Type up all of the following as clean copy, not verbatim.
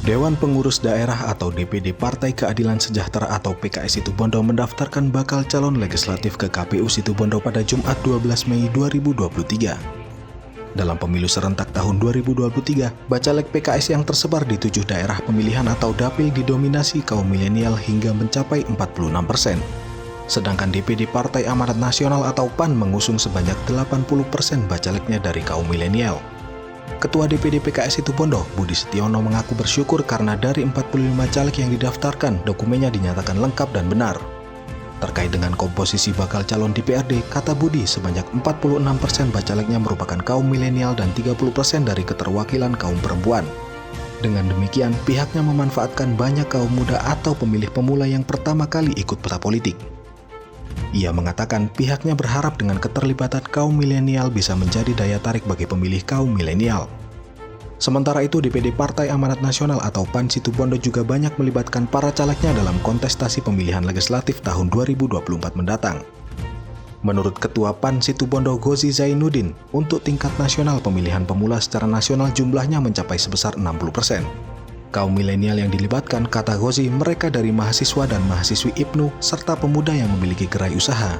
Dewan Pengurus Daerah atau DPD Partai Keadilan Sejahtera atau PKS Situbondo mendaftarkan bakal calon legislatif ke KPU Situbondo pada Jumat 12 Mei 2023. Dalam pemilu serentak tahun 2023, bacalek PKS yang tersebar di 7 daerah pemilihan atau dapil didominasi kaum milenial hingga mencapai 46%. Sedangkan DPD Partai Amanat Nasional atau PAN mengusung sebanyak 80% bacaleknya dari kaum milenial. Ketua DPD PKS Situbondo, Budi Setiono mengaku bersyukur karena dari 45 caleg yang didaftarkan, dokumennya dinyatakan lengkap dan benar. Terkait dengan komposisi bakal calon DPRD, kata Budi, sebanyak 46% bacaleknya merupakan kaum milenial dan 30% dari keterwakilan kaum perempuan. Dengan demikian, pihaknya memanfaatkan banyak kaum muda atau pemilih pemula yang pertama kali ikut prapolitik. Ia mengatakan pihaknya berharap dengan keterlibatan kaum milenial bisa menjadi daya tarik bagi pemilih kaum milenial. Sementara itu, DPD Partai Amanat Nasional atau PAN Situbondo juga banyak melibatkan para calegnya dalam kontestasi pemilihan legislatif tahun 2024 mendatang. Menurut Ketua PAN Situbondo Gozi Zainuddin, untuk tingkat nasional pemilihan pemula secara nasional jumlahnya mencapai sebesar 60%. Kaum milenial yang dilibatkan, kata Gozi, mereka dari mahasiswa dan mahasiswi IPNU serta pemuda yang memiliki gerai usaha.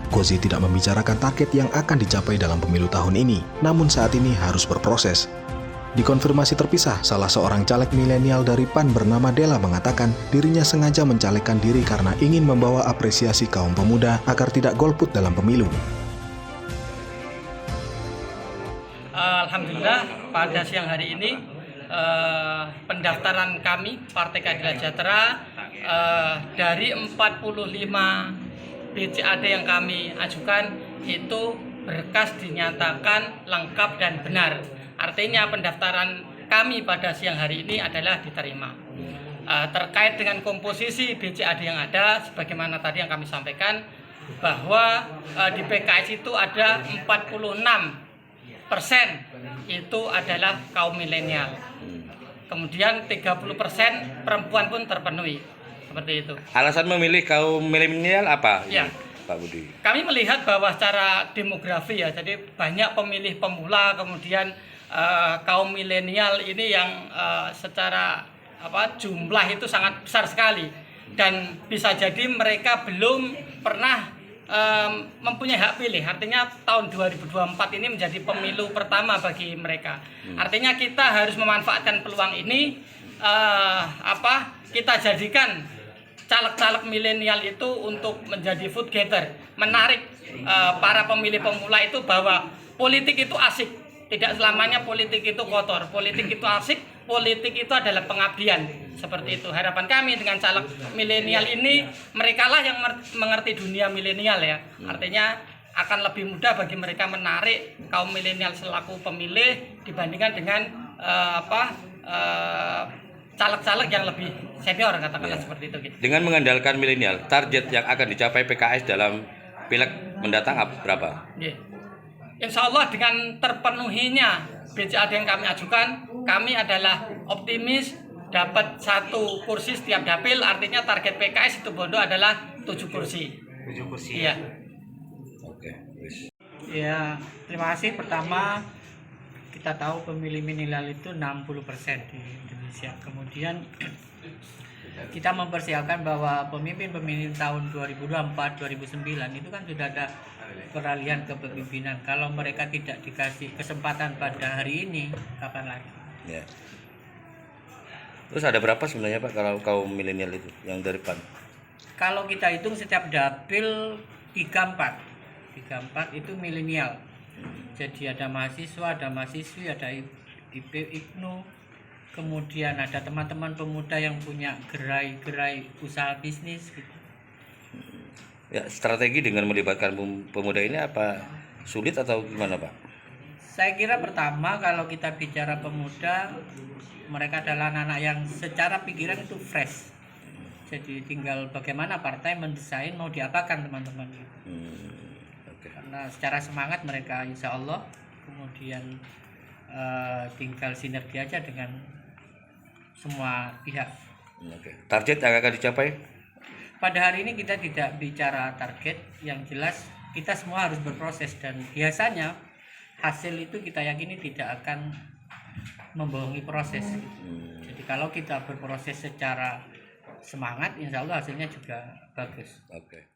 Gozi tidak membicarakan target yang akan dicapai dalam pemilu tahun ini, namun saat ini harus berproses. Di konfirmasi terpisah, salah seorang caleg milenial dari PAN bernama Dela mengatakan dirinya sengaja mencalekkan diri karena ingin membawa apresiasi kaum pemuda agar tidak golput dalam pemilu. Alhamdulillah pada siang hari ini pendaftaran kami Partai Keadilan Sejahtera dari 45 BCAD yang kami ajukan itu berkas dinyatakan lengkap dan benar. Artinya pendaftaran kami pada siang hari ini adalah diterima. Terkait dengan komposisi BCAD yang ada, sebagaimana tadi yang kami sampaikan, bahwa di PKS itu ada 46% itu adalah kaum milenial. Kemudian 30% perempuan pun terpenuhi. Seperti itu. Alasan memilih kaum milenial apa? Ya. Pak Budi. Kami melihat bahwa secara demografi ya, jadi banyak pemilih pemula, kemudian kaum milenial ini yang secara jumlah itu sangat besar sekali, dan bisa jadi mereka belum pernah mempunyai hak pilih. Artinya tahun 2024 ini menjadi pemilu pertama bagi mereka. Artinya kita harus memanfaatkan peluang ini, kita jadikan caleg-caleg milenial itu untuk menjadi vote getter, menarik para pemilih pemula itu bahwa politik itu asik. Tidak selamanya politik itu kotor, politik itu asik, politik itu adalah pengabdian. Seperti itu. Harapan kami dengan caleg milenial ini, merekalah yang mengerti dunia milenial ya. Artinya akan lebih mudah bagi mereka menarik kaum milenial selaku pemilih dibandingkan dengan caleg-caleg yang lebih senior, katakanlah seperti itu. Gitu. Dengan mengandalkan milenial, target yang akan dicapai PKS dalam pileg mendatang berapa? Yeah. Insya Allah dengan terpenuhinya BCAD yang kami ajukan, kami adalah optimis dapat 1 kursi setiap dapil. Artinya target PKS Situbondo adalah 7 kursi. 7 kursi. Iya. Oke. Ya, terima kasih. Pertama, kita tahu pemilih milenial itu 60% di Indonesia. Kemudian kita mempersiapkan bahwa pemimpin-pemimpin tahun 2024-2009 itu kan sudah ada peralihan kepemimpinan. Kalau mereka tidak dikasih kesempatan pada hari ini, kapan lagi? Ya. Terus ada berapa sebenarnya Pak kalau kaum milenial itu yang dari PAN? Kalau kita hitung setiap dapil 34 itu milenial. Jadi ada mahasiswa, ada mahasiswi, ada IPNU, kemudian ada teman-teman pemuda yang punya gerai usaha bisnis gitu. Ya, strategi dengan melibatkan pemuda ini apa sulit atau gimana Pak? Saya kira pertama kalau kita bicara pemuda, mereka adalah anak-anak yang secara pikiran itu fresh. Jadi tinggal bagaimana partai mendesain mau diapakan teman-teman gitu. Okay. Karena secara semangat mereka insya Allah, kemudian tinggal sinergi aja dengan semua pihak. Okay. Target yang akan dicapai? Pada hari ini kita tidak bicara target, yang jelas kita semua harus berproses, dan biasanya hasil itu kita yakini tidak akan membohongi proses. Jadi Jadi kalau kita berproses secara semangat, insya Allah hasilnya juga bagus. Oke.